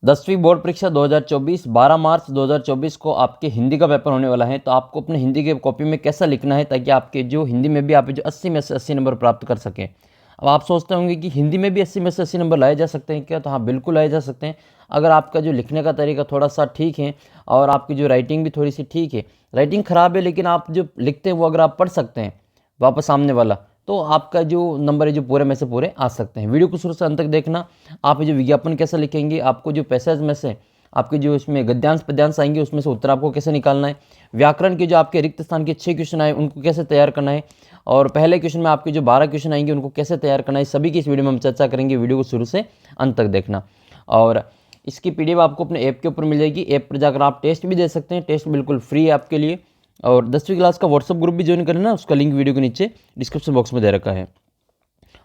10वीं बोर्ड परीक्षा 2024 12 मार्च 2024 को आपके हिंदी का पेपर होने वाला है। तो आपको अपने हिंदी के कॉपी में कैसा लिखना है ताकि आपके जो हिंदी में भी आप जो 80 में से 80 नंबर प्राप्त कर सकें। अब आप सोचते होंगे कि हिंदी में भी 80 में से 80 नंबर लाए जा सकते हैं क्या? तो हाँ, बिल्कुल लाए जा सकते हैं। अगर आपका जो लिखने का तरीका थोड़ा सा ठीक है और आपकी जो राइटिंग भी थोड़ी सी ठीक है, राइटिंग ख़राब है लेकिन आप जो लिखते हैं वो अगर आप पढ़ सकते हैं वापस सामने वाला, तो आपका जो नंबर है जो पूरे में से पूरे आ सकते हैं। वीडियो को शुरू से अंत तक देखना। आप जो विज्ञापन कैसे लिखेंगे, आपको जो पैसेज में से आपके जो इसमें गद्यांश पद्यांश आएंगे उसमें से उत्तर आपको कैसे निकालना है, व्याकरण के जो आपके रिक्त स्थान के 6 क्वेश्चन आए उनको कैसे तैयार करना है, और पहले क्वेश्चन में आपके जो 12 क्वेश्चन आएंगे उनको कैसे तैयार करना है, सभी की इस वीडियो में हम चर्चा करेंगे। वीडियो को शुरू से अंत तक देखना। और इसकी पीडीएफ आपको अपने ऐप के ऊपर मिल जाएगी। ऐप पर जाकर आप टेस्ट भी दे सकते हैं, टेस्ट बिल्कुल फ्री है आपके लिए। और 10वीं क्लास का व्हाट्सअप ग्रुप भी ज्वाइन करना, उसका लिंक वीडियो के नीचे डिस्क्रिप्शन बॉक्स में दे रखा है।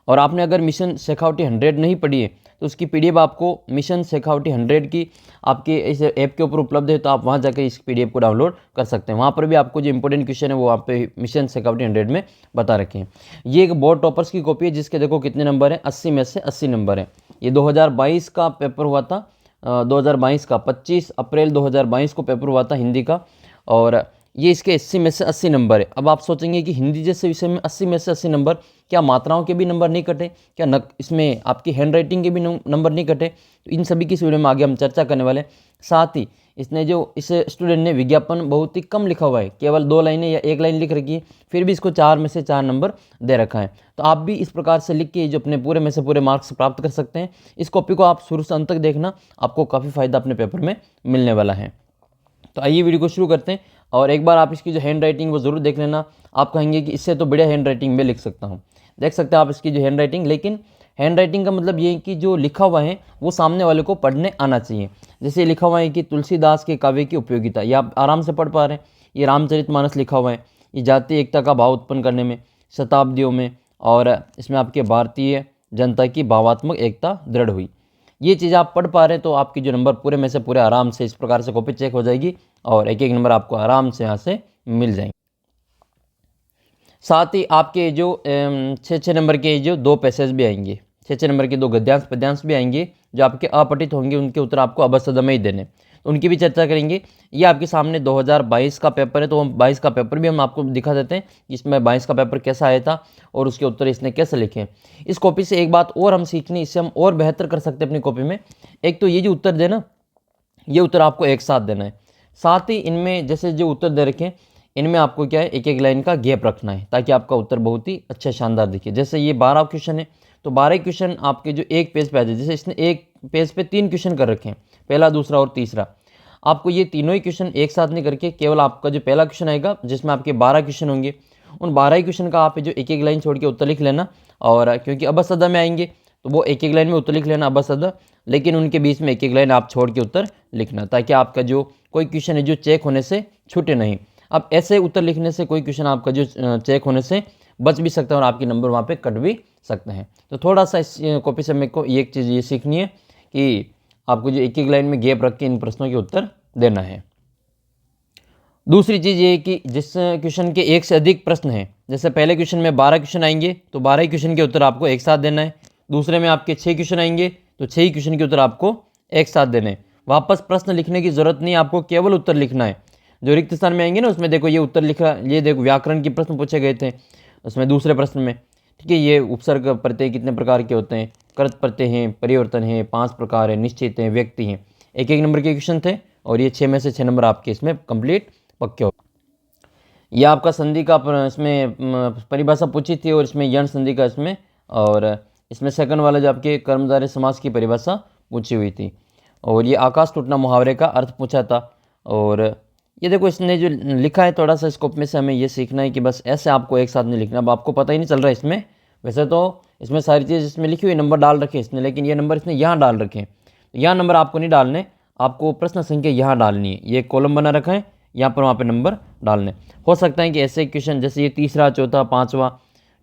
और आपने अगर मिशन शेखावटी 100 नहीं पढ़ी है तो उसकी पीडीएफ आपको मिशन शेखावटी 100 की आपके इस ऐप के ऊपर उपलब्ध है, तो आप वहाँ जाकर इस पीडीएफ को डाउनलोड कर सकते हैं। वहाँ पर भी आपको जो इंपॉर्टेंट क्वेश्चन है वो आप पे मिशन शेखावटी 100 में बता रखे हैं। ये एक बोर्ड टॉपर्स की कॉपी है जिसके देखो कितने नंबर है, 80 में से 80 नंबर है। ये 2022 का पेपर हुआ था, 2022 का 25 अप्रैल 2022 को पेपर हुआ था हिंदी का। और ये इसके 80 में से 80 नंबर है। अब आप सोचेंगे कि हिंदी जैसे विषय में 80 में से 80 नंबर, क्या मात्राओं के भी नंबर नहीं कटे, क्या इसमें आपकी हैंड राइटिंग के भी नंबर नहीं कटे? तो इन सभी की इस वीडियो में आगे हम चर्चा करने वाले हैं। साथ ही इसने जो इस स्टूडेंट ने विज्ञापन बहुत ही कम लिखा हुआ है, केवल 2 लाइनें या 1 लाइन लिख रखी है, फिर भी इसको 4 में से 4 नंबर दे रखा है। तो आप भी इस प्रकार से लिख के जो अपने पूरे में से पूरे मार्क्स प्राप्त कर सकते हैं। इस कॉपी को आप शुरू से अंत तक देखना, आपको काफ़ी फायदा अपने पेपर में मिलने वाला है। तो आइए वीडियो को शुरू करते हैं। और एक बार आप इसकी जो हैंड राइटिंग वो ज़रूर देख लेना। आप कहेंगे कि इससे तो बढ़िया हैंड राइटिंग में लिख सकता हूँ। देख सकते हैं आप इसकी जो हैंड राइटिंग, लेकिन हैंड राइटिंग का मतलब ये है कि जो लिखा हुआ है वो सामने वाले को पढ़ने आना चाहिए। जैसे लिखा हुआ है कि तुलसीदास के काव्य की उपयोगिता, ये आप आराम से पढ़ पा रहे हैं। ये रामचरितमानस लिखा हुआ है, ये जातीय एकता का भाव उत्पन्न करने में शताब्दियों में, और इसमें आपके भारतीय जनता की भावात्मक एकता दृढ़ हुई। ये चीज़ आप पढ़ पा रहे हैं तो आपकी जो नंबर पूरे में से पूरे आराम से इस प्रकार से कॉपी चेक हो जाएगी और एक एक नंबर आपको आराम से यहाँ से मिल जाएंगे। साथ ही आपके जो 6-6 नंबर के जो 2 पैसेज भी आएंगे, 6-6 नंबर के 2 गद्यांश पद्यांश भी आएंगे जो आपके अपठित होंगे, उनके उत्तर आपको अबसद में ही देने, तो उनकी भी चर्चा करेंगे। ये आपके सामने 2022 का पेपर है, तो हम 22 का पेपर भी हम आपको दिखा देते हैं इसमें 22 का पेपर कैसा आया था और उसके उत्तर इसने कैसे लिखे हैं। इस कॉपी से एक बात और हम सीखनी, इससे हम और बेहतर कर सकते हैं अपनी कॉपी में। एक तो ये जो उत्तर देना, ये उत्तर आपको एक साथ देना है। साथ ही इनमें जैसे जो उत्तर दे रखे हैं इनमें आपको क्या है, एक एक लाइन का गैप रखना है ताकि आपका उत्तर बहुत ही अच्छा शानदार दिखे। जैसे ये 12 क्वेश्चन है तो 12 क्वेश्चन आपके जो एक पेज पे आ जाए, जैसे इसने एक पेज पे 3 क्वेश्चन कर रखे हैं, पहला दूसरा और तीसरा। आपको ये तीनों ही क्वेश्चन एक साथ नहीं करके केवल आपका जो पहला क्वेश्चन आएगा जिसमें आपके 12 क्वेश्चन होंगे, उन 12 ही क्वेश्चन का आप जो एक एक लाइन छोड़ के उत्तर लिख लेना। और क्योंकि अबसदा में आएंगे तो वो एक एक लाइन में उत्तर लिख लेना अबसदा, लेकिन उनके बीच में एक एक लाइन आप छोड़ के उत्तर लिखना ताकि आपका जो कोई क्वेश्चन है जो चेक होने से छूटे नहीं। अब ऐसे उत्तर लिखने से कोई क्वेश्चन आपका जो चेक होने से बच भी सकता है और आपके नंबर वहाँ पे कट भी सकते हैं। तो थोड़ा सा इस कॉपी से मेरे को एक चीज़ ये सीखनी है कि आपको जो एक एक लाइन में गैप रख के इन प्रश्नों के उत्तर देना है। दूसरी चीज़ ये है कि जिस क्वेश्चन के एक से अधिक प्रश्न हैं, जैसे पहले क्वेश्चन में 12 क्वेश्चन आएंगे तो 12 ही क्वेश्चन के उत्तर आपको एक साथ देना है। दूसरे में आपके 6 क्वेश्चन आएंगे तो 6 ही क्वेश्चन के उत्तर आपको एक साथ देने हैं। वापस प्रश्न लिखने की जरूरत नहीं, आपको केवल उत्तर लिखना है। जो रिक्त स्थान में आएंगे ना उसमें देखो ये उत्तर लिखा, ये देखो व्याकरण के प्रश्न पूछे गए थे उसमें दूसरे प्रश्न में, ठीक है। ये उपसर्ग प्रत्यय कितने प्रकार के होते हैं, कृत प्रत्यय हैं, परिवर्तन है, 5 प्रकार है, निश्चित हैं, व्यक्ति हैं, एक एक नंबर के क्वेश्चन थे और ये 6 में से 6 नंबर आपके इसमें कंप्लीट पक्के हो। ये आपका संधि का इसमें परिभाषा पूछी थी और इसमें यण संधि का इसमें, और इसमें सेकंड वाला जो आपके कर्मधारय समास की परिभाषा पूछी हुई थी। और ये आकाश टूटना मुहावरे का अर्थ पूछा था। और ये देखो इसने जो लिखा है थोड़ा सा स्कोप में से हमें ये सीखना है कि बस ऐसे आपको एक साथ नहीं लिखना। अब आपको पता ही नहीं चल रहा है इसमें, वैसे तो इसमें सारी चीज़ इसमें लिखी हुई नंबर डाल रखे इसने, लेकिन ये नंबर इसने यहाँ डाल रखे हैं। यहाँ नंबर आपको नहीं डालने, आपको प्रश्न संख्या यहाँ डालनी है। ये कॉलम बना रखा है, यहाँ पर वहाँ पे नंबर डालने। हो सकता है कि ऐसे क्वेश्चन जैसे ये तीसरा, चौथा, पाँचवा,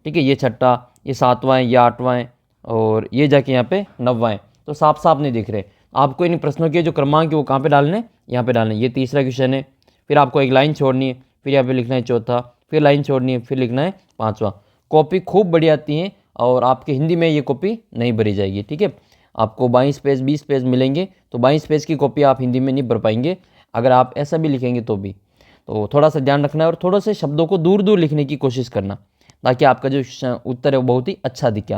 ठीक है, ये छठा, ये सातवां है, ये आठवां है और ये जाके यहाँ पे 9वां है, तो साफ साफ नहीं दिख रहे। आपको इन प्रश्नों के जो क्रमांक है वो कहाँ पे डालने, यहाँ पे डालने। ये तीसरा क्वेश्चन है, फिर आपको एक लाइन छोड़नी है, फिर यहाँ पे लिखना है चौथा, फिर लाइन छोड़नी है, फिर लिखना है 5वां। कॉपी खूब बढ़िया आती है और आपके हिंदी में ये कॉपी नहीं भरी जाएगी, ठीक है। आपको 22 पेज 20 पेज मिलेंगे, तो 22 पेज की कॉपी आप हिंदी में नहीं भर पाएंगे अगर आप ऐसा भी लिखेंगे तो भी। तो थोड़ा सा ध्यान रखना है और थोड़ा से शब्दों को दूर दूर लिखने की कोशिश करना, ताकि आपका जो उत्तर है वो बहुत ही अच्छा दिखे,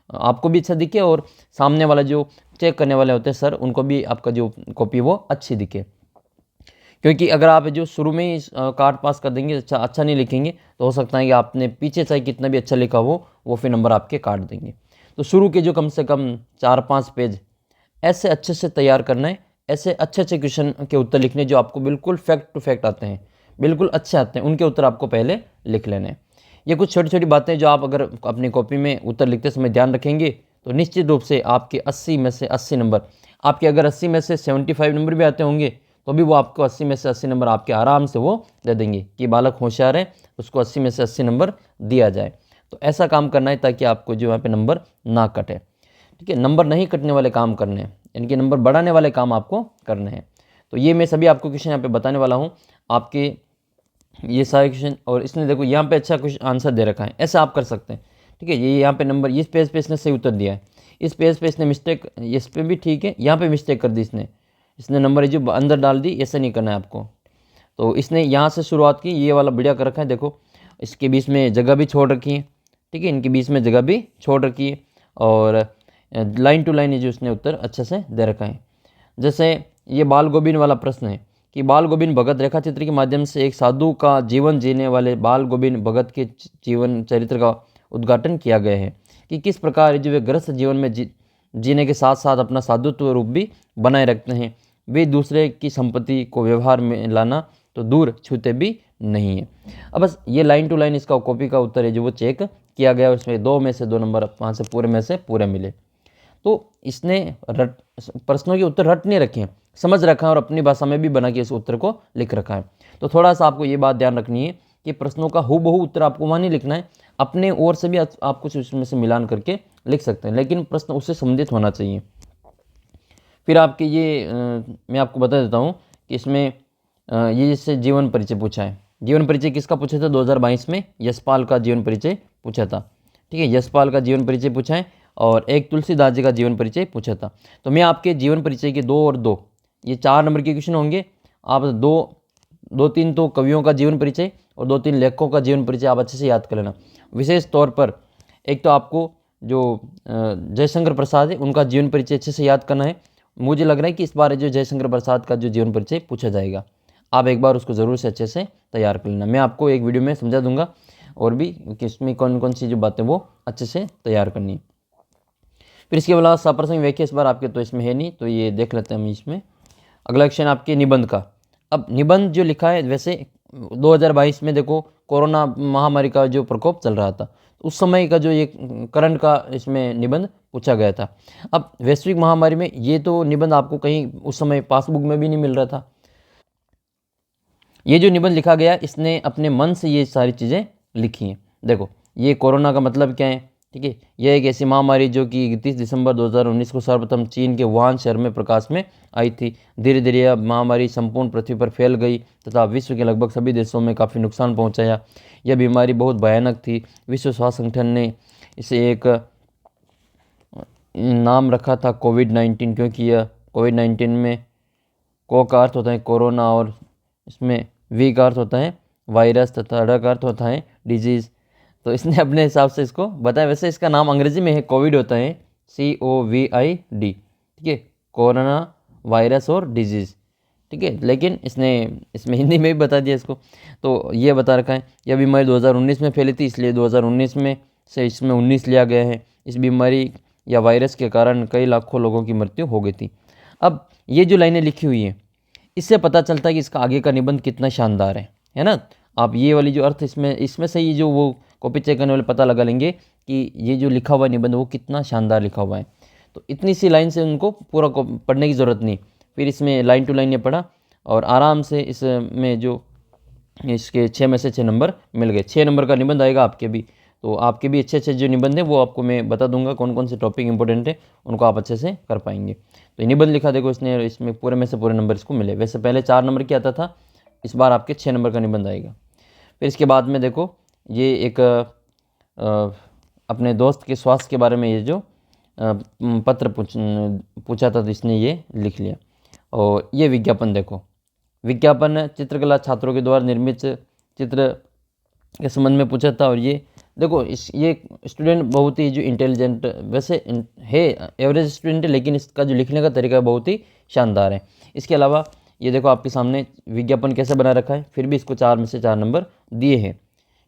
आपको भी अच्छा दिखे और सामने वाला जो चेक करने वाले होते हैं सर, उनको भी आपका जो कॉपी वो अच्छी दिखे। क्योंकि अगर आप जो शुरू में ही काट पास कर देंगे, अच्छा नहीं लिखेंगे, तो हो सकता है कि आपने पीछे चाहे कितना भी अच्छा लिखा हो वो फिर नंबर आपके काट देंगे। तो शुरू के जो कम से कम 4-5 पेज ऐसे अच्छे से तैयार करना है, ऐसे अच्छे अच्छे क्वेश्चन के उत्तर लिखने जो आपको बिल्कुल फैक्ट टू फैक्ट आते हैं, बिल्कुल अच्छे आते हैं, उनके उत्तर आपको पहले लिख लेने हैं। ये कुछ छोटी छोटी बातें जो आप अगर अपनी कॉपी में उत्तर लिखते समय ध्यान रखेंगे तो निश्चित रूप से आपके 80 में से 80 नंबर, आपके अगर 80 में से 75 नंबर भी आते होंगे तो भी वो आपको 80 में से 80 नंबर आपके आराम से वो दे देंगे कि बालक होशियार है, उसको 80 में से 80 नंबर दिया जाए। तो ऐसा काम करना है ताकि आपको जो यहाँ पे नंबर ना कटे। ठीक है, नंबर नहीं कटने वाले काम करने हैं, यानी कि नंबर बढ़ाने वाले काम आपको करने हैं। तो ये मैं सभी आपको क्वेश्चन यहाँ पे बताने वाला हूँ, आपके ये सारे क्वेश्चन। और इसने देखो यहाँ पे अच्छा कुछ आंसर दे रखा है, ऐसा आप कर सकते हैं। ठीक है, ये यहाँ पे नंबर इस पेज पे इसने सही उत्तर दिया है, इस पेज पे इसने मिस्टेक, इस पे भी ठीक है, यहाँ पे मिस्टेक कर दी इसने नंबर जो अंदर डाल दी, ऐसा नहीं करना है आपको। तो इसने यहाँ से शुरुआत की, ये वाला बढ़िया कर रखा है, देखो इसके बीच में जगह भी छोड़ रखी है। ठीक है, इनके बीच में जगह भी छोड़ रखी है और लाइन टू लाइन जो इसने उत्तर अच्छे से दे रखा है। जैसे ये बाल गोविंद वाला प्रश्न है कि बाल गोविंद भगत रेखा चित्र के माध्यम से एक साधु का जीवन जीने वाले बाल गोविंद भगत के जीवन चरित्र का उद्घाटन किया गया है कि किस प्रकार जो वे गृहस्थ जीवन में जीने के साथ साथ अपना साधुत्व रूप भी बनाए रखते हैं, वे दूसरे की संपत्ति को व्यवहार में लाना तो दूर छूते भी नहीं है। अब बस ये लाइन टू लाइन इसका कॉपी का उत्तर है जो वो चेक किया गया, उसमें 2 में से 2 नंबर वहाँ से पूरे में से पूरे मिले। तो इसने प्रश्नों के उत्तर रट नहीं रखे हैं, समझ रखा है और अपनी भाषा में भी बना के इस उत्तर को लिख रखा है। तो थोड़ा सा आपको ये बात ध्यान रखनी है कि प्रश्नों का हूबहू उत्तर आपको वहाँ नहीं लिखना है, अपने ओर से भी आप कुछ उसमें से मिलान करके लिख सकते हैं, लेकिन प्रश्न उससे संबंधित होना चाहिए। फिर आपके ये मैं आपको बता देता हूँ कि इसमें ये जैसे जीवन परिचय पूछा है, जीवन परिचय किसका पूछा था 2022 में, यशपाल का जीवन परिचय पूछा था। ठीक है, यशपाल का जीवन परिचय पूछा है और एक तुलसीदास जी का जीवन परिचय पूछा था। तो मैं आपके जीवन परिचय के 2 और 2 ये 4 नंबर के क्वेश्चन होंगे। आप 2-3 तो कवियों का जीवन परिचय और 2-3 लेखकों का जीवन परिचय आप अच्छे से याद कर लेना। विशेष तौर पर एक तो आपको जो जयशंकर प्रसाद है उनका जीवन परिचय अच्छे से याद करना है। मुझे लग रहा है कि इस बार जो जयशंकर प्रसाद का जो जीवन परिचय पूछा जाएगा, आप एक बार उसको ज़रूर से अच्छे से तैयार कर लेना। मैं आपको एक वीडियो में समझा दूंगा और भी कि इसमें कौन कौन सी जो बातें वो अच्छे से तैयार करनी है। फिर इसके अलावा सप्रसंग व्याख्या इस बार आपके तो इसमें है नहीं, तो ये देख लेते हैं हम इसमें। अगला क्वेश्चन आपके निबंध का। अब निबंध जो लिखा है, वैसे 2022 में देखो कोरोना महामारी का जो प्रकोप चल रहा था, उस समय का जो ये करंट का इसमें निबंध पूछा गया था। अब वैश्विक महामारी में ये तो निबंध आपको कहीं उस समय पासबुक में भी नहीं मिल रहा था। ये जो निबंध लिखा गया इसने अपने मन से ये सारी चीज़ें लिखी हैं। देखो ये कोरोना का मतलब क्या है, ठीक है, यह एक ऐसी महामारी जो कि 31 दिसंबर 2019 को सर्वप्रथम चीन के वुहान शहर में प्रकाश में आई थी। धीरे धीरे यह महामारी संपूर्ण पृथ्वी पर फैल गई तथा विश्व के लगभग सभी देशों में काफ़ी नुकसान पहुंचाया। यह बीमारी बहुत भयानक थी। विश्व स्वास्थ्य संगठन ने इसे एक नाम रखा था कोविड-19, क्योंकि यह कोविड-19 में को का अर्थ होता है कोरोना और इसमें वी का अर्थ होता है वायरस तथा ड का अर्थ होता है डिजीज़। तो इसने अपने हिसाब से इसको बताया। वैसे इसका नाम अंग्रेजी में है कोविड होता है COVID, ठीक है, कोरोना वायरस और डिजीज़, ठीक है, लेकिन इसने इसमें हिंदी में भी बता दिया इसको। तो ये बता रखा है यह बीमारी 2019 में फैली थी, इसलिए 2019 में से इसमें 19 लिया गया है। इस बीमारी या वायरस के कारण कई लाखों लोगों की मृत्यु हो गई थी। अब ये जो लाइनें लिखी हुई हैं इससे पता चलता है कि इसका आगे का निबंध कितना शानदार है ना। आप ये वाली जो अर्थ इसमें से ही जो वो कॉपी चेक करने वाले पता लगा लेंगे कि ये जो लिखा हुआ निबंध वो कितना शानदार लिखा हुआ है। तो इतनी सी लाइन से उनको पूरा पढ़ने की ज़रूरत नहीं। फिर इसमें लाइन टू लाइन ये पढ़ा और आराम से इसमें जो इसके 6 में से 6 नंबर मिल गए। 6 नंबर का निबंध आएगा आपके भी। तो आपके भी अच्छे अच्छे जो निबंध हैं वो आपको मैं बता दूंगा कौन कौन से टॉपिक इंपॉर्टेंट है, उनको आप अच्छे से कर पाएंगे। तो निबंध लिखा देखो इसने, इसमें पूरे में से पूरे नंबर इसको मिले। वैसे पहले 4 नंबर की आता था, इस बार आपके 6 नंबर का निबंध आएगा। फिर इसके बाद में देखो ये एक अपने दोस्त के स्वास्थ्य के बारे में ये जो पत्र पूछा था तो इसने ये लिख लिया। और ये विज्ञापन देखो, विज्ञापन चित्रकला छात्रों के द्वारा निर्मित चित्र के संबंध में पूछा था। और ये देखो ये स्टूडेंट बहुत ही जो इंटेलिजेंट वैसे है, एवरेज स्टूडेंट है, लेकिन इसका जो लिखने का तरीका बहुत ही शानदार है। इसके अलावा ये देखो आपके सामने विज्ञापन कैसे बना रखा है, फिर भी इसको 4 में से 4 नंबर दिए हैं,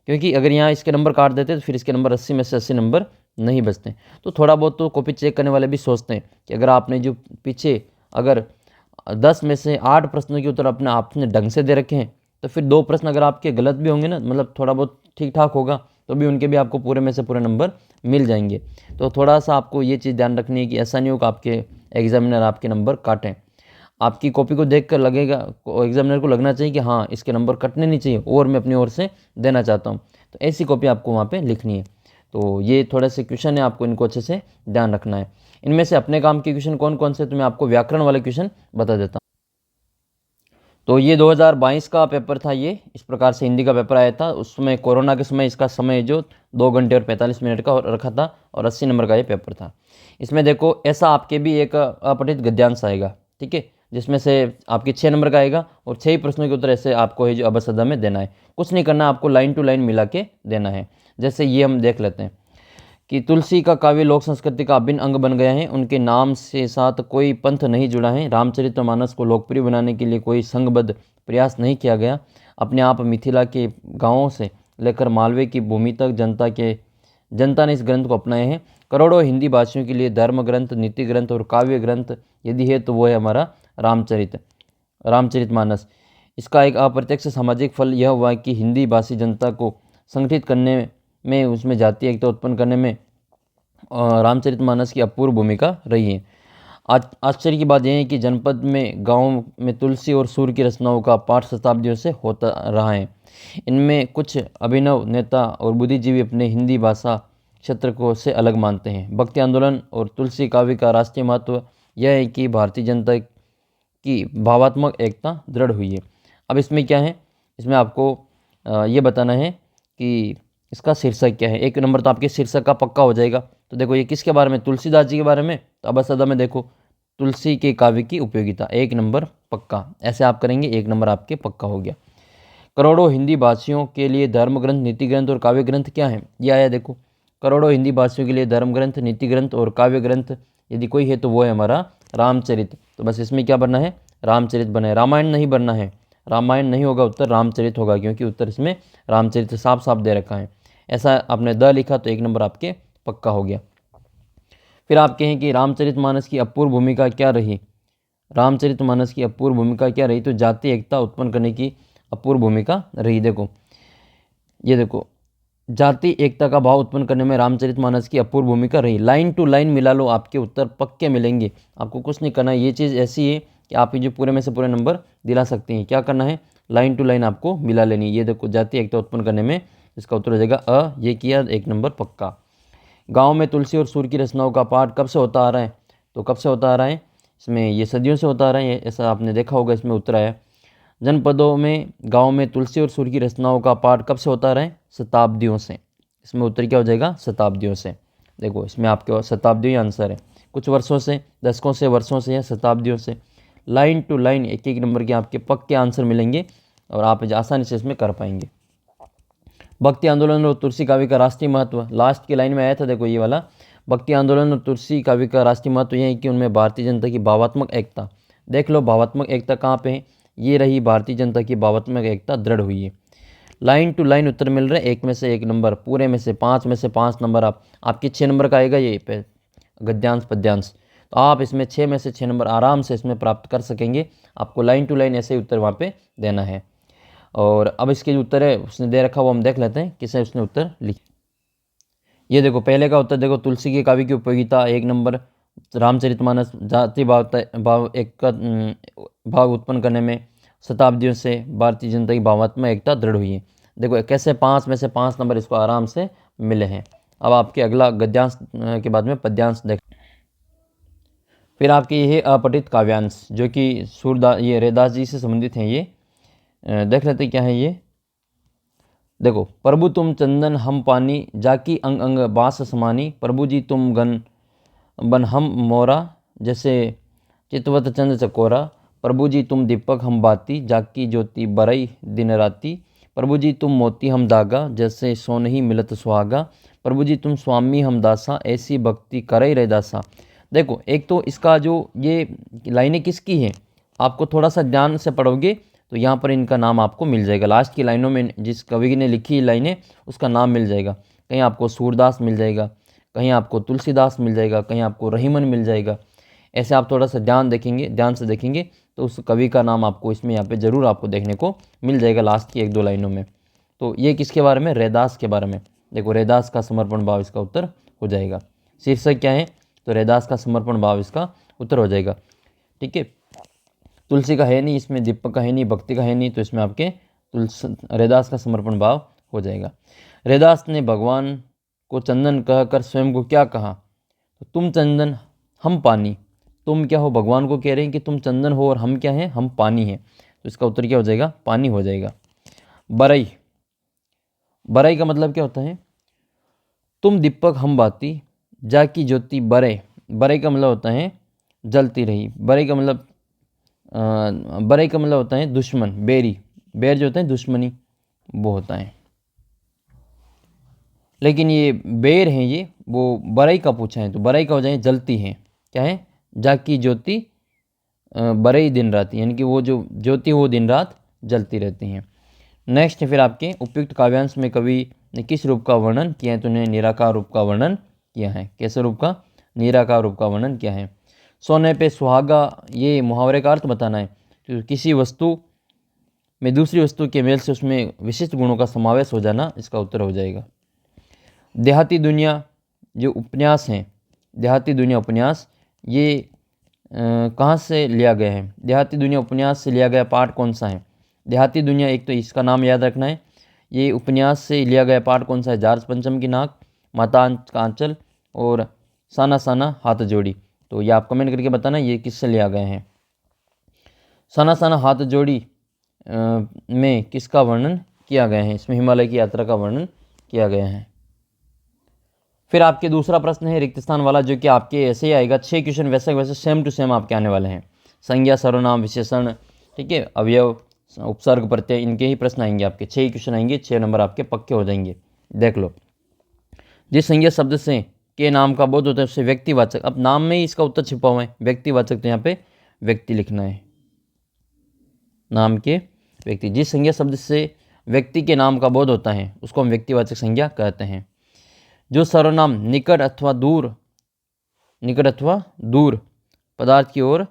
क्योंकि अगर यहाँ इसके नंबर काट देते तो फिर इसके नंबर 80 में से 80 नंबर नहीं बचते। तो थोड़ा बहुत तो कॉपी चेक करने वाले भी सोचते हैं कि अगर आपने जो पीछे अगर 10 में से 8 प्रश्नों के उत्तर अपने आपने ढंग से दे रखे हैं, तो फिर 2 प्रश्न अगर आपके गलत भी होंगे ना, मतलब थोड़ा बहुत ठीक ठाक होगा, तो भी उनके भी आपको पूरे में से पूरे नंबर मिल जाएंगे। तो थोड़ा सा आपको ये चीज़ ध्यान रखनी है कि ऐसा नहीं हो कि आपके एग्जामिनर आपके नंबर काटें। आपकी कॉपी को देखकर लगेगा, एग्जामिनर को लगना चाहिए कि हाँ इसके नंबर कटने नहीं चाहिए और मैं अपनी ओर से देना चाहता हूँ, तो ऐसी कॉपी आपको वहाँ पे लिखनी है। तो ये थोड़े से क्वेश्चन है, आपको इनको अच्छे से ध्यान रखना है। इनमें से अपने काम के क्वेश्चन कौन कौन से, तो मैं आपको व्याकरण वाले क्वेश्चन बता देता हूँ। तो ये 2022 का पेपर था, ये इस प्रकार से हिंदी का पेपर आया था। उसमें कोरोना के समय इसका समय जो 2 घंटे और 45 मिनट का रखा था और 80 नंबर का ये पेपर था। इसमें देखो ऐसा आपके भी एक अपठित गद्यांश आएगा, ठीक है, जिसमें से आपके 6 नंबर का आएगा और 6 ही प्रश्नों के उत्तर ऐसे आपको है जो अबसदा में देना है। कुछ नहीं करना, आपको लाइन टू लाइन मिला के देना है। जैसे ये हम देख लेते हैं कि तुलसी का काव्य लोक संस्कृति का अभिन्न अंग बन गया है, उनके नाम से साथ कोई पंथ नहीं जुड़ा है, रामचरितमानस को लोकप्रिय बनाने के लिए कोई संघबद्ध प्रयास नहीं किया गया। अपने आप मिथिला के गांवों से लेकर मालवे की भूमि तक जनता ने इस ग्रंथ को अपनाए हैं। करोड़ों हिंदी भाषियों के लिए धर्म ग्रंथ, नीति ग्रंथ और काव्य ग्रंथ यदि है तो वो है हमारा रामचरितमानस। इसका एक अप्रत्यक्ष सामाजिक फल यह हुआ कि हिंदी भाषी जनता को संगठित करने में, उसमें जातीय एकता उत्पन्न करने में रामचरितमानस की अपूर्व भूमिका रही है। आज आश्चर्य की बात यह है कि जनपद में गांव में तुलसी और सूर्य की रचनाओं का पाठ शताब्दियों से होता रहा है। इनमें कुछ अभिनव नेता और बुद्धिजीवी अपने हिंदी भाषा क्षेत्र को से अलग मानते हैं। भक्ति आंदोलन और तुलसी काव्य का राष्ट्रीय महत्व यह है कि भारतीय जनता की भावात्मक एकता दृढ़ हुई है। अब इसमें क्या है, इसमें आपको ये बताना है कि इसका शीर्षक क्या है। 1 नंबर तो आपके शीर्षक का पक्का हो जाएगा। तो देखो ये किसके बारे में, तुलसीदास जी के बारे में। तो अब सदा में देखो तुलसी के काव्य की उपयोगिता, 1 नंबर पक्का। ऐसे आप करेंगे, 1 नंबर आपके पक्का हो गया। करोड़ों हिंदी भाषियों के लिए धर्म ग्रंथ, नीति ग्रंथ और काव्य ग्रंथ क्या है, ये आया देखो। करोड़ों हिंदी भाषियों के लिए धर्म ग्रंथ, नीति ग्रंथ और काव्य ग्रंथ यदि कोई है तो वो है हमारा रामचरित। तो बस इसमें क्या बनना है, रामचरित बना है, रामायण नहीं बनना है। रामायण नहीं होगा उत्तर, रामचरित होगा, क्योंकि उत्तर इसमें रामचरित साफ साफ दे रखा है। ऐसा आपने द लिखा तो 1 नंबर आपके पक्का हो गया। फिर आप कहें कि रामचरितमानस की अपूर्व भूमिका क्या रही। रामचरितमानस की अपूर्व भूमिका क्या रही, तो जातीय एकता उत्पन्न करने की अपूर्व भूमिका रही। देखो ये देखो, जाति एकता का भाव उत्पन्न करने में रामचरितमानस की अपूर्व भूमिका रही। लाइन टू लाइन मिला लो, आपके उत्तर पक्के मिलेंगे। आपको कुछ नहीं करना है, ये चीज़ ऐसी है कि आप जो पूरे में से पूरे नंबर दिला सकते हैं। क्या करना है, लाइन टू लाइन आपको मिला लेनी है। ये देखो जाति एकता उत्पन्न करने में इसका उत्तर हो जाएगा अ, ये किया, 1 नंबर पक्का। गाँव में तुलसी और सूर्य की रचनाओं का पाठ कब से होता आ रहा है, तो कब से होता आ रहा है, इसमें ये सदियों से होता आ रहा है, ऐसा आपने देखा होगा। इसमें उत्तर आया जनपदों में गांव में तुलसी और सूर्य की रचनाओं का पाठ कब से होता रहा है, शताब्दियों से। इसमें उत्तर क्या हो जाएगा, शताब्दियों से। देखो इसमें आपके शताब्दियों ही आंसर है, कुछ वर्षों से, दशकों से, वर्षों से या शताब्दियों से। लाइन टू लाइन 1-1 नंबर के आपके पक्के आंसर मिलेंगे और आप आसानी से इसमें कर पाएंगे। भक्ति आंदोलन और तुलसी काव्य का राष्ट्रीय महत्व, लास्ट की लाइन में आया था देखो ये वाला। भक्ति आंदोलन और तुलसी काव्य का राष्ट्रीय महत्व यह है कि उनमें भारतीय जनता की भावात्मक एकता, देख लो भावात्मक एकता कहाँ पे है, ये रही, भारतीय जनता की भावात्मक एकता दृढ़ हुई है। लाइन टू लाइन उत्तर मिल रहे, 1 में से 1 नंबर, पूरे में से 5 में से 5 नंबर आपके 6 नंबर का आएगा ये गद्यांश पद्यांश। तो आप इसमें 6 में से 6 नंबर आराम से इसमें प्राप्त कर सकेंगे। आपको लाइन टू लाइन ऐसे ही उत्तर वहाँ पे देना है। और अब इसके जो उत्तर है उसने दे रखा वो हम देख लेते हैं किसे उसने उत्तर लिखा। ये देखो पहले का उत्तर देखो, तुलसी के काव्य की उपयोगिता 1 नंबर, रामचरितमानस जाति भाव एक का भाव उत्पन्न करने में शताब्दियों से भारतीय जनता की भावात्मक एकता दृढ़ हुई है। देखो कैसे 5 में से 5 नंबर इसको आराम से मिले हैं। अब आपके अगला गद्यांश के बाद में पद्यांश देख। फिर आपके ये है अपठित काव्यांश, जो कि ये रैदास जी से संबंधित हैं। ये देख लेते क्या है ये। देखो, प्रभु तुम चंदन हम पानी, जाकी अंग अंग बास समानी, प्रभु जी तुम गण बन हम मोरा, जैसे चितवत चंद चकोरा। प्रभु जी तुम दीपक हम बाती, जाकी ज्योति बरई दिन राती। प्रभु जी तुम मोती हम धागा, जैसे सोनही मिलत सुहागा। प्रभु जी तुम स्वामी हम दासा, ऐसी भक्ति करई रे दासा। देखो, एक तो इसका जो ये लाइनें किसकी हैं, आपको थोड़ा सा ध्यान से पढ़ोगे तो यहाँ पर इनका नाम आपको मिल जाएगा। लास्ट की लाइनों में जिस कवि ने लिखी लाइनें उसका नाम मिल जाएगा। कहीं आपको सूरदास मिल जाएगा, कहीं आपको तुलसीदास मिल जाएगा, कहीं आपको रहीमन मिल जाएगा। ऐसे आप थोड़ा सा ध्यान से देखेंगे तो उस कवि का नाम आपको इसमें यहाँ पे ज़रूर आपको देखने को मिल जाएगा लास्ट की 1-2 लाइनों में। तो ये किसके बारे में, रैदास के बारे में। देखो, रैदास का समर्पण भाव इसका उत्तर हो जाएगा। शीर्षक क्या है, तो रैदास का समर्पण भाव इसका उत्तर हो जाएगा। ठीक है, तुलसी का है नहीं इसमें, दीपक का है नहीं, भक्ति का है नहीं, तो इसमें आपके रैदास का समर्पण भाव हो जाएगा। रैदास ने भगवान को चंदन कहकर स्वयं को क्या कहा, तो तुम चंदन हम पानी। तुम क्या हो, भगवान को कह रहे हैं कि तुम चंदन हो और हम क्या हैं, हम पानी हैं। तो इसका उत्तर क्या हो जाएगा, पानी हो जाएगा। बरई, बरई का मतलब क्या होता है, तुम दीपक हम बाती, जाकी ज्योति बरई। बरई का मतलब होता है जलती रही। बरई का मतलब होता है दुश्मन, बेरी। बैर जो होता है दुश्मनी, वो होता है। लेकिन ये बेर हैं, ये वो बरई का पूछा है, तो बरई का हो जाए जलती हैं। क्या है, जाकी ज्योति बरई दिन रात, यानी कि वो जो ज्योति वो दिन रात जलती रहती हैं। नेक्स्ट है फिर आपके उपयुक्त काव्यांश में कवि ने किस रूप का वर्णन किया है, तो उन्हें निराकार रूप का वर्णन किया है। कैसे रूप का, निराकार रूप का वर्णन किया है। सोने पे सुहागा, ये मुहावरे का अर्थ बताना है। तो किसी वस्तु में दूसरी वस्तु के मेल से उसमें विशिष्ट गुणों का समावेश हो जाना, इसका उत्तर हो जाएगा। देहाती दुनिया जो उपन्यास हैं, देहाती दुनिया उपन्यास, ये कहाँ से लिया गया है, देहाती दुनिया उपन्यास से लिया गया पाठ कौन सा है। देहाती दुनिया, एक तो इसका नाम याद रखना है। ये उपन्यास से लिया गया पाठ कौन सा है, जार्ज पंचम की नाक, माता का आंचल और साना साना हाथ जोड़ी। तो ये आप कमेंट करके बताना ये किससे लिया गया है। साना साना हाथ जोड़ी में किसका वर्णन किया गया है, इसमें हिमालय की यात्रा का वर्णन किया गया है। फिर आपके दूसरा प्रश्न है रिक्त स्थान वाला, जो कि आपके ऐसे ही आएगा। 6 क्वेश्चन वैसे सेम टू सेम आपके आने वाले हैं। संज्ञा, सर्वनाम, विशेषण, ठीक है, अवयव, उपसर्ग, प्रत्यय, इनके ही प्रश्न आएंगे आपके। 6 क्वेश्चन आएंगे, 6 नंबर आपके पक्के हो जाएंगे। देख लो, जिस संज्ञा शब्द से के नाम का बोध होता है उससे व्यक्तिवाचक, अब नाम में ही इसका उत्तर छिपा हुआ है व्यक्तिवाचक, तो यहाँ पे व्यक्ति लिखना है, नाम के व्यक्ति। जिस संज्ञा शब्द से व्यक्ति के नाम का बोध होता है उसको हम व्यक्तिवाचक संज्ञा कहते हैं। जो सर्वनाम निकट अथवा दूर पदार्थ की ओर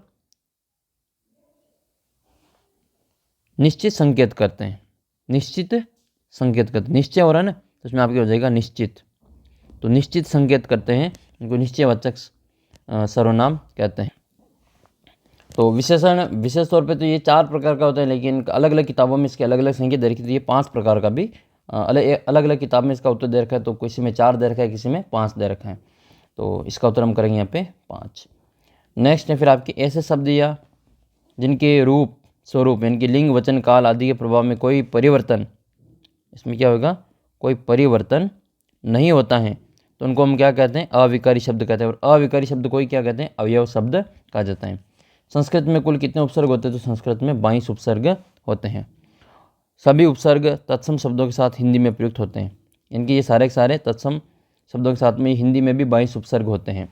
निश्चित संकेत करते हैं, निश्चय हो रहा है ना, तो उसमें आपके हो जाएगा निश्चित। तो निश्चित संकेत करते हैं, उनको निश्चयवाचक सर्वनाम कहते हैं। तो विशेषण विशेष तौर पे तो ये 4 प्रकार का होता है, लेकिन अलग अलग किताबों में इसके अलग अलग संख्या दे रखी है। तो ये 5 प्रकार का भी अलग अलग किताब में इसका उत्तर दे रखा है। तो किसी में 4 दे रखा है, किसी में 5 दे रखा है। तो इसका उत्तर हम करेंगे यहाँ पे 5। नेक्स्ट है फिर आपके ऐसे शब्द या जिनके रूप स्वरूप यानी कि लिंग, वचन, काल आदि के प्रभाव में कोई परिवर्तन, इसमें क्या होगा, कोई परिवर्तन नहीं होता है, तो उनको हम क्या कहते हैं, अविकारी शब्द कहते हैं। और अविकारी शब्द कोई क्या कहते हैं, अवयव शब्द कहा जाता है। संस्कृत में कुल कितने उपसर्ग होते हैं, तो संस्कृत में 22 उपसर्ग होते हैं। सभी उपसर्ग तत्सम शब्दों के साथ हिंदी में प्रयुक्त होते हैं, इनके ये सारे के सारे तत्सम शब्दों के साथ में हिंदी में भी 22 उपसर्ग होते हैं।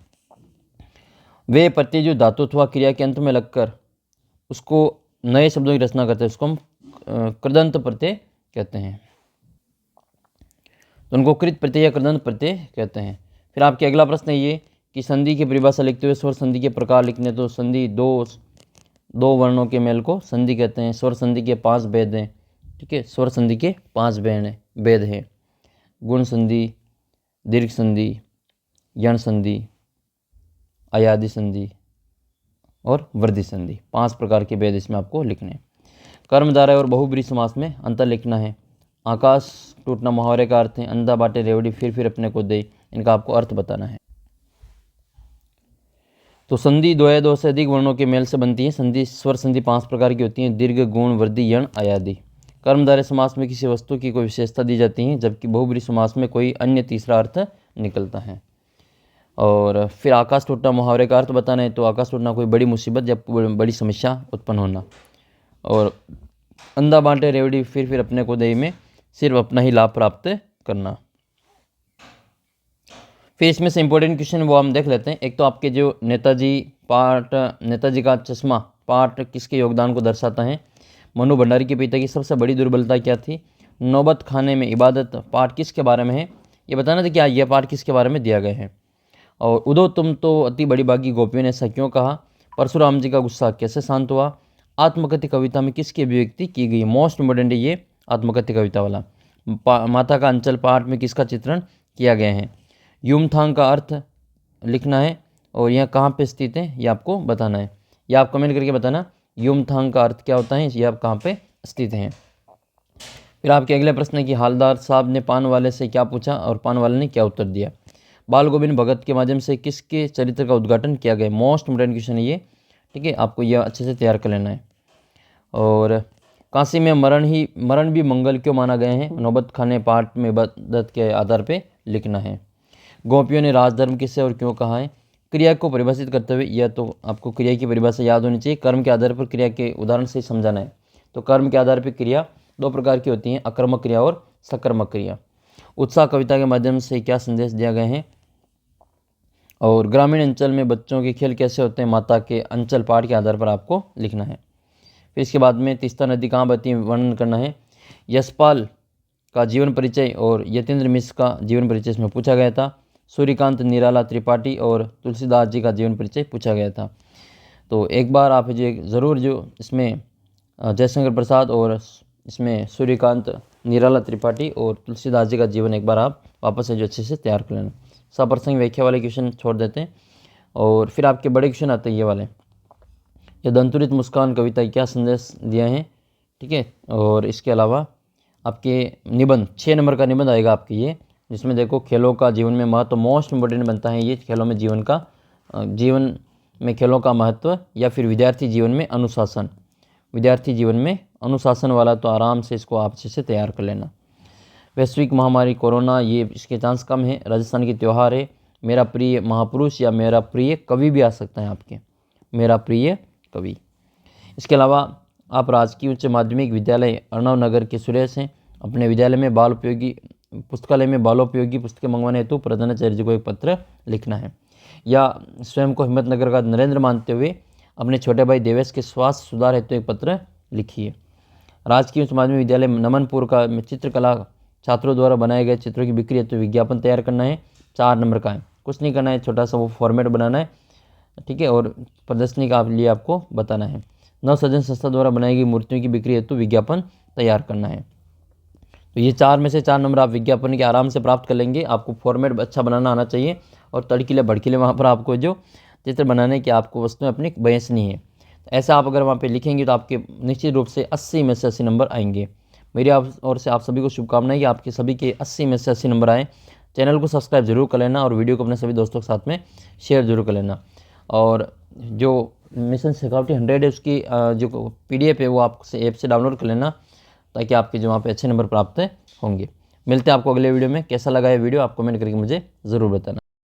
वे प्रत्यय जो धातु अथवा क्रिया के अंत में लगकर उसको नए शब्दों की रचना करते हैं उसको हम कृदंत प्रत्यय कहते हैं। तो उनको कृत प्रत्यय या कृदंत प्रत्यय कहते हैं। फिर आपके अगला प्रश्न है ये कि संधि की परिभाषा लिखते हुए स्वर संधि के प्रकार लिखने, तो संधि दो वर्णों के मेल को संधि कहते हैं। स्वर संधि के 5 भेद हैं, ठीक है, स्वर संधि के 5 भेद हैं। गुण संधि, दीर्घ संधि, यण संधि, अयादि संधि और वृद्धि संधि, 5 प्रकार के भेद इसमें आपको लिखने हैं। कर्मधारय और बहुब्रीहि समास में अंतर लिखना है। आकाश टूटना मुहावरे का अर्थ है। अंधा बाटे रेवड़ी फिर अपने को दे, इनका आपको अर्थ बताना है। तो संधि 2 या 2 से अधिक वर्णों के मेल से बनती है। संधि स्वर संधि 5 प्रकार की होती हैं, दीर्घ, गुण, वृद्धि, यण, अयादि। कर्मधारय समास में किसी वस्तु की कोई विशेषता दी जाती है, जबकि बहुब्रीहि समास में कोई अन्य तीसरा अर्थ निकलता है। और फिर आकाश टूटना, मुहावरे का अर्थ बताना है। तो आकाश टूटना कोई बड़ी मुसीबत या बड़ी समस्या उत्पन्न होना। और अंधा बांटे रेवड़ी, फिर अपने को दही में सिर्फ अपना ही लाभ प्राप्त करना। फिर इसमें से इम्पोर्टेंट क्वेश्चन वो हम देख लेते हैं। एक तो आपके जो नेताजी पार्ट, नेताजी का चश्मा पार्ट किसके योगदान को दर्शाता है। मनु भंडारी के पिता की सबसे बड़ी दुर्बलता क्या थी। नौबत खाने में इबादत पार्ट किसके बारे में है, ये बताना था। क्या यह पार्ट किसके बारे में दिया गया है। और उदो तुम तो अति बड़ी बागी गोपियों ने ऐसा क्यों कहा। परशुराम जी का गुस्सा कैसे शांत हुआ। आत्मकथ्य कविता में किसकी अभिव्यक्ति की गई। मोस्ट इम्पोर्टेंट है ये आत्मकथ्य कविता वाला। माता का अंचल पार्ट में किसका चित्रण किया गया है। युमथांग का अर्थ लिखना है और यह कहाँ पे स्थित है ये आपको बताना है। या आप कमेंट करके बताना युमथांग का अर्थ क्या होता है, ये आप कहाँ पे स्थित हैं। फिर आपके अगले प्रश्न है कि हालदार साहब ने पान वाले से क्या पूछा और पान वाले ने क्या उत्तर दिया। बाल गोविंद भगत के माध्यम से किसके चरित्र का उद्घाटन किया गया। मोस्ट इंपोर्टेंट क्वेश्चन है ये, ठीक है, आपको यह अच्छे से तैयार कर लेना है। और काशी में मरण भी मंगल क्यों माना गया है। नौबत खाने पाठ में इबादत के आधार पर लिखना है। गोपियों ने राजधर्म किससे और क्यों कहा है। क्रिया को परिभाषित करते हुए, यह तो आपको क्रिया की परिभाषा याद होनी चाहिए। कर्म के आधार पर क्रिया के उदाहरण से समझाना है। तो कर्म के आधार पर क्रिया दो प्रकार की होती हैं, अकर्मक क्रिया और सकर्मक क्रिया। उत्साह कविता के माध्यम से क्या संदेश दिया गया है। और ग्रामीण अंचल में बच्चों के खेल कैसे होते हैं, माता के अंचल पाठ के आधार पर आपको लिखना है। फिर इसके बाद में तीस्ता नदी कहाँ बहती है वर्णन करना है। यशपाल का जीवन परिचय और यतीन्द्र मिश्र का जीवन परिचय इसमें पूछा गया था। सूर्यकांत निराला त्रिपाठी और तुलसीदास जी का जीवन परिचय पूछा गया था। तो एक बार आप ज़रूर जो इसमें जयशंकर प्रसाद और इसमें सूर्यकांत निराला त्रिपाठी और तुलसीदास जी का जीवन एक बार आप वापस से जो अच्छे से तैयार कर लेना। सप्रसंग व्याख्या वाले क्वेश्चन छोड़ देते हैं। और फिर आपके बड़े क्वेश्चन आते हैं ये वाले। ये दंतुरित मुस्कान कविता क्या संदेश दिया है, ठीक है। और इसके अलावा आपके निबंध 6 नंबर का निबंध आएगा आपके ये, जिसमें देखो खेलों का जीवन में महत्व मोस्ट इम्पोर्टेंट बनता है ये। खेलों में जीवन में खेलों का महत्व या फिर विद्यार्थी जीवन में अनुशासन। विद्यार्थी जीवन में अनुशासन वाला तो आराम से इसको आप अच्छे से तैयार कर लेना। वैश्विक महामारी कोरोना, ये इसके चांस कम है। राजस्थान की त्यौहार है। मेरा प्रिय महापुरुष या मेरा प्रिय कवि भी आ सकता है आपके, मेरा प्रिय कवि। इसके अलावा आप राजकीय उच्च माध्यमिक विद्यालय अर्णव नगर के सुरेश हैं। अपने विद्यालय में पुस्तकालय में बालोपयोगी पुस्तकें मंगवाने हेतु प्रधानाचार्य जी को एक पत्र लिखना है। या स्वयं को हिम्मतनगर का नरेंद्र मानते हुए अपने छोटे भाई देवेश के स्वास्थ्य सुधार हेतु एक पत्र लिखिए। राजकीय उच्च माध्यमिक विद्यालय नमनपुर का चित्रकला छात्रों द्वारा बनाए गए चित्रों की बिक्री हेतु विज्ञापन तैयार करना है। 4 नंबर का है, कुछ नहीं करना है, छोटा सा वो फॉर्मेट बनाना है, ठीक है। और प्रदर्शनी का लिए आपको बताना है। नवसृजन संस्था द्वारा बनाई गई मूर्तियों की बिक्री हेतु विज्ञापन तैयार करना है। तो ये 4 में से 4 नंबर आप विज्ञापन के आराम से प्राप्त कर लेंगे। आपको फॉर्मेट अच्छा बनाना आना चाहिए और तड़कीले भड़कीले वहाँ पर आपको जो चित्र बनाने की आपको वस्तुएं अपनी बयसनी है। ऐसा आप अगर वहाँ पे लिखेंगे तो आपके निश्चित रूप से 80 में से 80 नंबर आएंगे। मेरी ओर से आप सभी को शुभकामनाएं कि आपके सभी के 80 में से 80 नंबर आए। चैनल को सब्सक्राइब जरूर कर लेना और वीडियो को अपने सभी दोस्तों के साथ में शेयर जरूर कर लेना। और जो मिशन शेखावटी 100 है उसकी जो PDF है वो आप ऐप से डाउनलोड कर लेना, ताकि आपके जो वहाँ पे अच्छे नंबर प्राप्त होंगे। मिलते हैं आपको अगले वीडियो में। कैसा लगा ये वीडियो आप कमेंट करके मुझे ज़रूर बताना।